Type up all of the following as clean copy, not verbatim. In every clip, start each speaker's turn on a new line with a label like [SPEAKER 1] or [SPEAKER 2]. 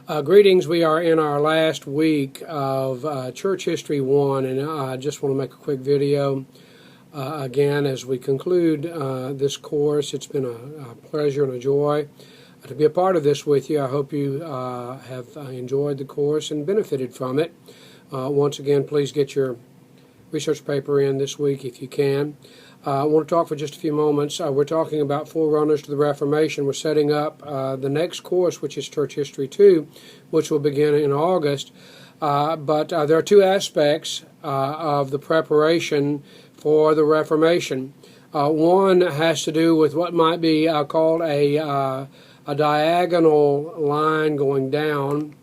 [SPEAKER 1] Greetings. We are in our last week of Church History 1, and I just want to make a quick video again as we conclude this course. It's been a pleasure and a joy to be a part of this with you. I hope you have enjoyed the course and benefited from it. Once again, please get your research paper in this week if you can. I want to talk for just a few moments. We're talking about forerunners to the Reformation. We're setting up the next course, which is Church History 2, which will begin in August. But there are two aspects of the preparation for the Reformation. One has to do with what might be called a diagonal line going down.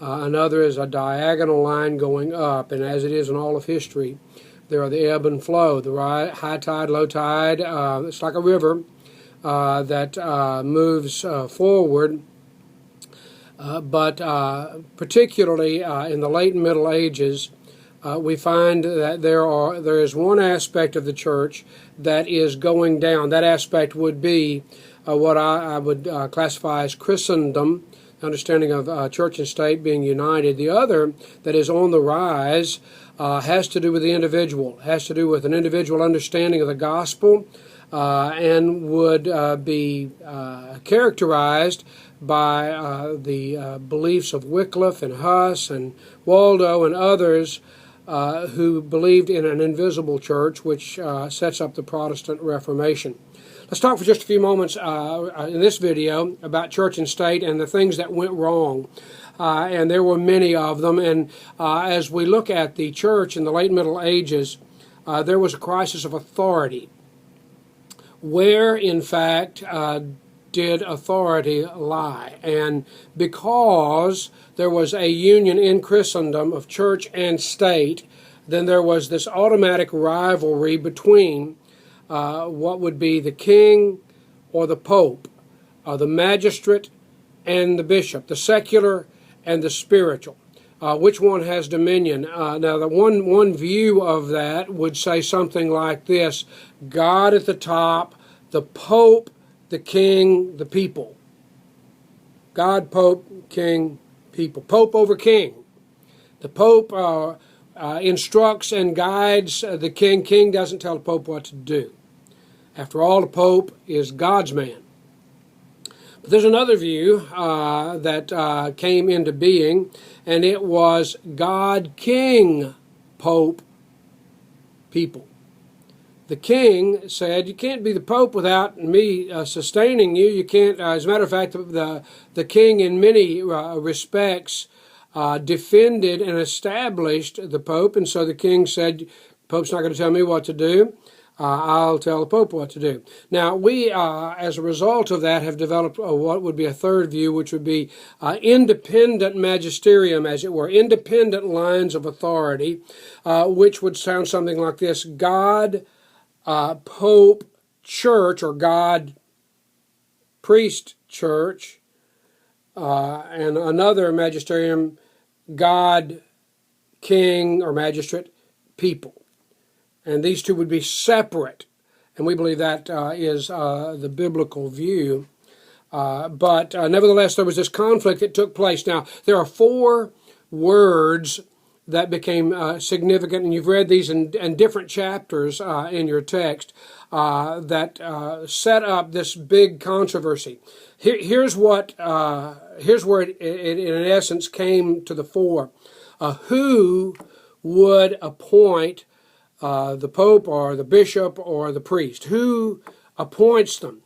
[SPEAKER 1] Another is a diagonal line going up, and as it is in all of history, there are the ebb and flow, the high tide, low tide. It's like a river that moves forward. But particularly in the late Middle Ages, we find that there is one aspect of the church that is going down. That aspect would be what I would classify as Christendom, understanding of church and state being united. The other that is on the rise has to do with the individual, has to do with an individual understanding of the gospel, and would be characterized by the beliefs of Wycliffe and Huss and Waldo and others who believed in an invisible church, which sets up the Protestant Reformation. Let's talk for just a few moments in this video about church and state and the things that went wrong. And there were many of them. And as we look at the church in the late Middle Ages, there was a crisis of authority. Where, in fact, did authority lie? And because there was a union in Christendom of church and state, then there was this automatic rivalry between what would be the king or the pope, the magistrate and the bishop, the secular and the spiritual. Which one has dominion? Now, the one view of that would say something like this: God at the top, the pope, the king, the people. God, pope, king, people. Pope over king. The pope instructs and guides the king. King doesn't tell the pope what to do. After all, the pope is God's man. But there's another view that came into being, and it was God, king, pope, people. The king said, you can't be the pope without me sustaining you. You can't, as a matter of fact, the king in many respects defended and established the pope, and so the king said, Pope's not going to tell me what to do. I'll tell the Pope what to do. Now, we, as a result of that, have developed what would be a third view, which would be independent magisterium, as it were, independent lines of authority, which would sound something like this: God, Pope, Church, or God, Priest, Church, and another magisterium, God, King, or Magistrate, People. And these two would be separate, and we believe that is the biblical view. But nevertheless, there was this conflict that took place. Now, there are four words that became significant, and you've read these in different chapters in your text that set up this big controversy. Here's where it in essence came to the fore. Who would appoint the Pope or the Bishop or the priest? Who appoints them?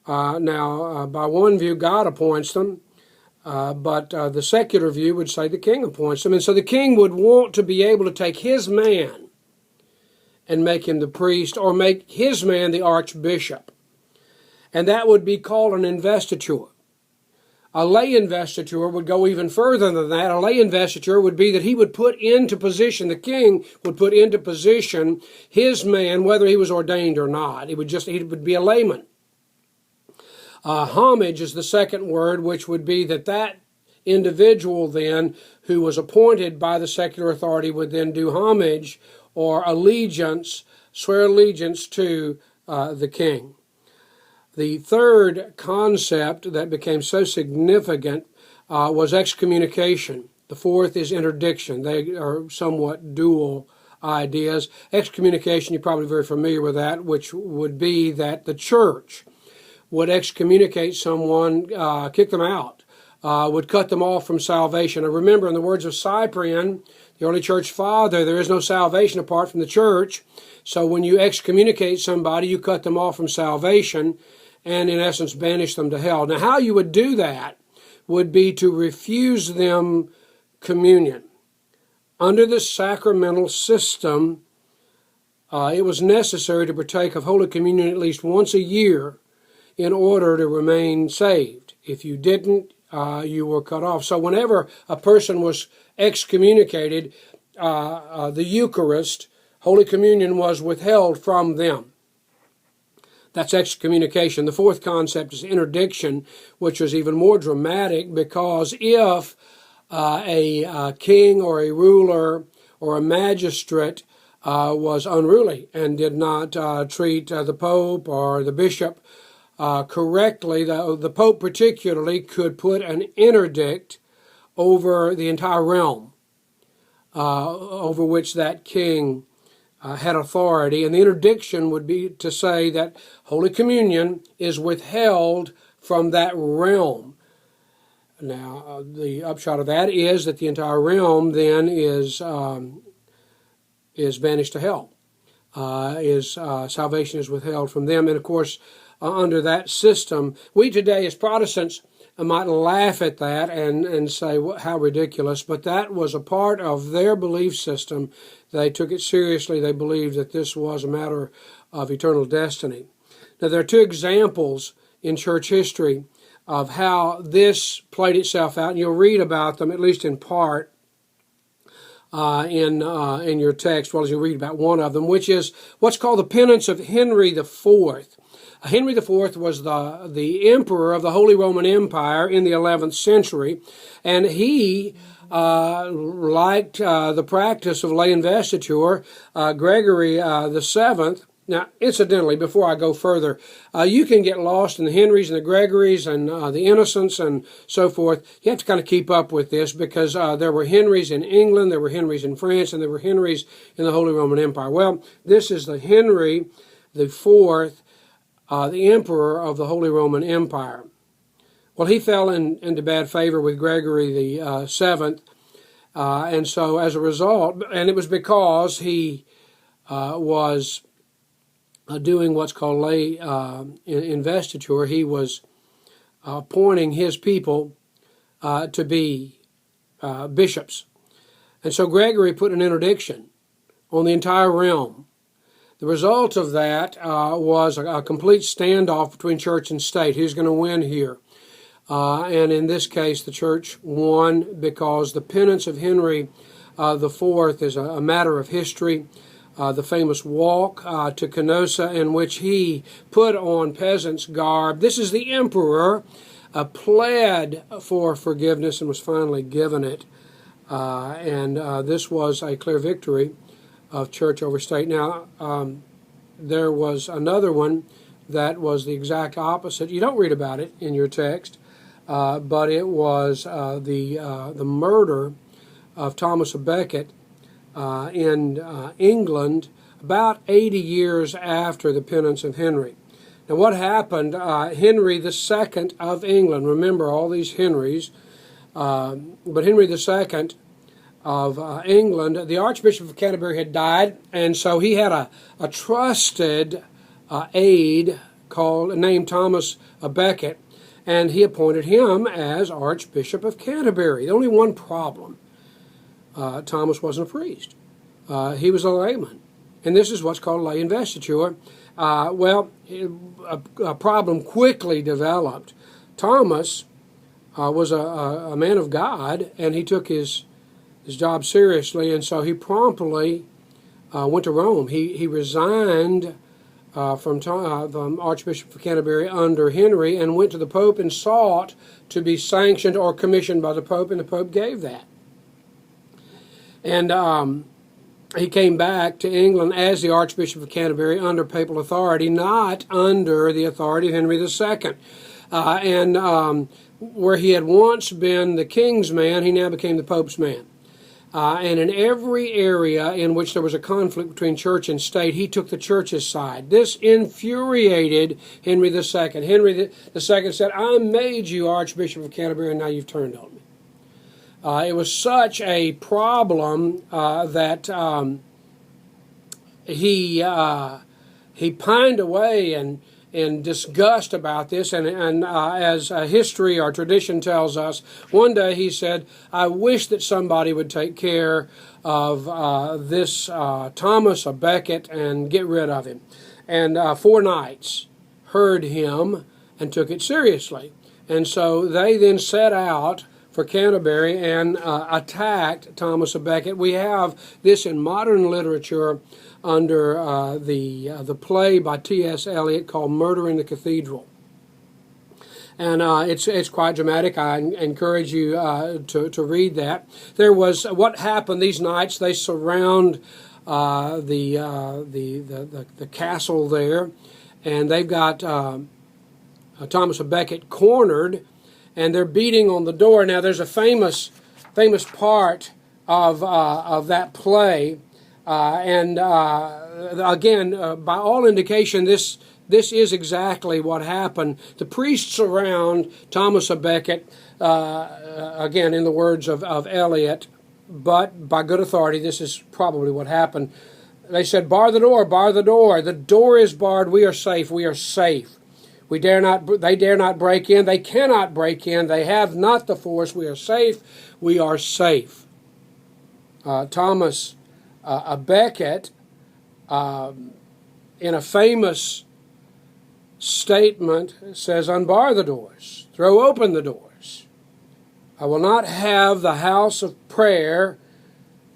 [SPEAKER 1] Now, by one view, God appoints them, but the secular view would say the king appoints them. And so the king would want to be able to take his man and make him the priest, or make his man the archbishop. And that would be called an investiture. A lay investiture would go even further than that. A lay investiture would be that he would put into position, the king would put into position his man, whether he was ordained or not. He would be a layman. Homage is the second word, which would be that individual then, who was appointed by the secular authority, would then do homage or allegiance, swear allegiance to the king. The third concept that became so significant was excommunication. The fourth is interdiction. They are somewhat dual ideas. Excommunication, you're probably very familiar with that, which would be that the church would excommunicate someone, kick them out, would cut them off from salvation. And remember, in the words of Cyprian, the early church father, there is no salvation apart from the church. So when you excommunicate somebody, you cut them off from salvation and, in essence, banish them to hell. Now, how you would do that would be to refuse them communion. Under the sacramental system, it was necessary to partake of Holy Communion at least once a year in order to remain saved. If you didn't, you were cut off. So whenever a person was excommunicated, the Eucharist, Holy Communion, was withheld from them. That's excommunication. The fourth concept is interdiction, which is even more dramatic, because if a king or a ruler or a magistrate was unruly and did not treat the Pope or the bishop correctly, the Pope particularly could put an interdict over the entire realm over which that king had authority. And the interdiction would be to say that Holy Communion is withheld from that realm. Now, the upshot of that is that the entire realm then is banished to hell. Salvation is withheld from them. And of course, under that system, we today as Protestants might laugh at that and say, how ridiculous. But that was a part of their belief system. They took it seriously. They believed that this was a matter of eternal destiny. Now, there are two examples in church history of how this played itself out, and you'll read about them, at least in part, in your text, well as you read about one of them, which is what's called the penance of Henry IV. Henry IV was the emperor of the Holy Roman Empire in the 11th century, and he liked the practice of lay investiture. Gregory VII. Now, incidentally, before I go further, you can get lost in the Henrys and the Gregories and the Innocents and so forth. You have to kind of keep up with this, because there were Henrys in England, there were Henrys in France, and there were Henrys in the Holy Roman Empire. Well, this is the Henry IV, the emperor of the Holy Roman Empire. Well, he fell into bad favor with Gregory the VII, and so as a result, and it was because he was doing what's called lay investiture. He was appointing his people to be bishops. And so Gregory put an interdiction on the entire realm. The result of that was a complete standoff between church and state. Who's going to win here? And in this case, the church won, because the penance of Henry IV is a matter of history. The famous walk to Canossa, in which he put on peasant's garb. This is the emperor, pled for forgiveness and was finally given it. And this was a clear victory of church over state. Now, there was another one that was the exact opposite. You don't read about it in your text, but it was the murder of Thomas à Becket in England about 80 years after the penance of Henry. Now, what happened? Henry II of England, remember all these Henrys, but Henry II of England, the Archbishop of Canterbury had died, and so he had a trusted aide named Thomas à Becket, and he appointed him as Archbishop of Canterbury. The only one problem: Thomas wasn't a priest. He was a layman. And this is what's called lay investiture. A problem quickly developed. Thomas was a man of God, and he took his job seriously, and so he promptly went to Rome. He resigned from Archbishop of Canterbury under Henry and went to the Pope and sought to be sanctioned or commissioned by the Pope, and the Pope gave that. And he came back to England as the Archbishop of Canterbury under papal authority, not under the authority of Henry II. and where he had once been the king's man, he now became the Pope's man. And in every area in which there was a conflict between church and state, he took the church's side. This infuriated Henry II. Henry II said, "I made you Archbishop of Canterbury, and now you've turned on me." It was such a problem that he pined away in disgust about this, and as history or tradition tells us, one day he said, "I wish that somebody would take care of this Thomas à Becket and get rid of him." And 4 knights heard him and took it seriously. And so they then set out for Canterbury and attacked Thomas à Becket. We have this in modern literature under the play by T.S. Eliot called Murder in the Cathedral. And it's quite dramatic. I encourage you to read that. There was what happened. These knights, they surround the castle there, and they've got Thomas à Becket cornered, and they're beating on the door. Now, there's a famous part of that play. Again, by all indication, this is exactly what happened. The priests surround Thomas à Becket, again, in the words of Eliot, but by good authority, this is probably what happened. They said, "Bar the door, bar the door. The door is barred. We are safe. We are safe. They dare not break in. They cannot break in. They have not the force. We are safe. We are safe." Thomas à Becket, in a famous statement, says, "Unbar the doors, throw open the doors. I will not have the house of prayer,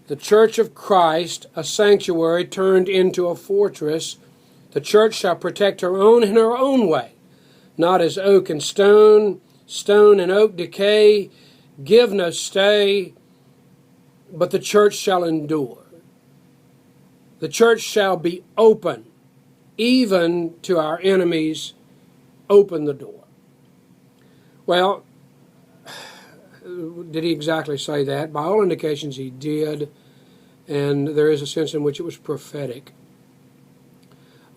[SPEAKER 1] the church of Christ, a sanctuary turned into a fortress. The church shall protect her own in her own way, not as oak and stone, stone and oak decay, give no stay, but the church shall endure. The church shall be open, even to our enemies, open the door." Well, did he exactly say that? By all indications, he did, and there is a sense in which it was prophetic.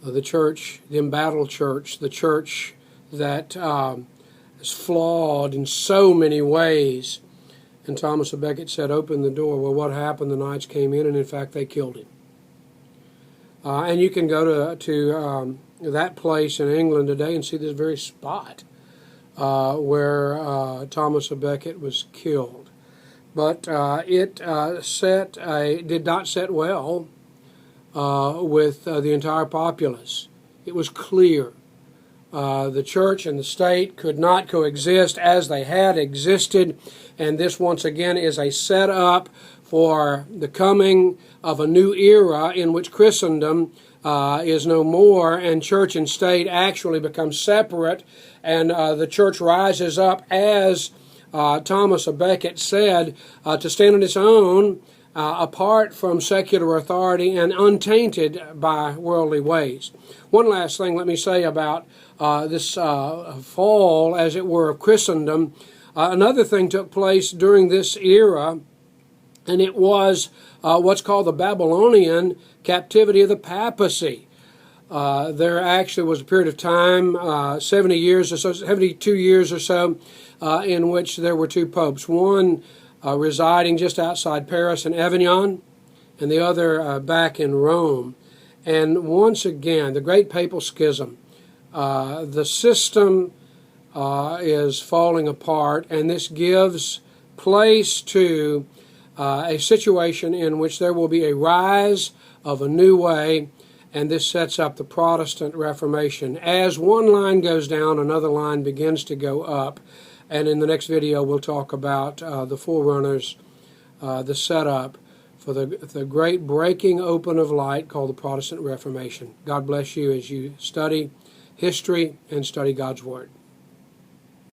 [SPEAKER 1] The church, the embattled church, the church that is flawed in so many ways. And Thomas à Becket said, "Open the door." Well, what happened? The knights came in, and in fact, they killed him. And you can go to that place in England today and see this very spot where Thomas à Becket was killed. But it did not set well with the entire populace. It was clear the church and the state could not coexist as they had existed, and this once again is a setup for the coming of a new era in which Christendom is no more, and church and state actually become separate, and the church rises up, as Thomas à Becket said, to stand on its own, apart from secular authority and untainted by worldly ways. One last thing let me say about this fall, as it were, of Christendom. Another thing took place during this era, and it was what's called the Babylonian captivity of the papacy. There actually was a period of time, 70 years or so, 72 years or so, in which there were 2 popes, one residing just outside Paris in Avignon, and the other back in Rome. And once again, the Great Papal Schism, the system is falling apart, and this gives place to a situation in which there will be a rise of a new way, and this sets up the Protestant Reformation. As one line goes down, another line begins to go up, and in the next video we'll talk about the forerunners, the setup for the great breaking open of light called the Protestant Reformation. God bless you as you study history and study God's Word.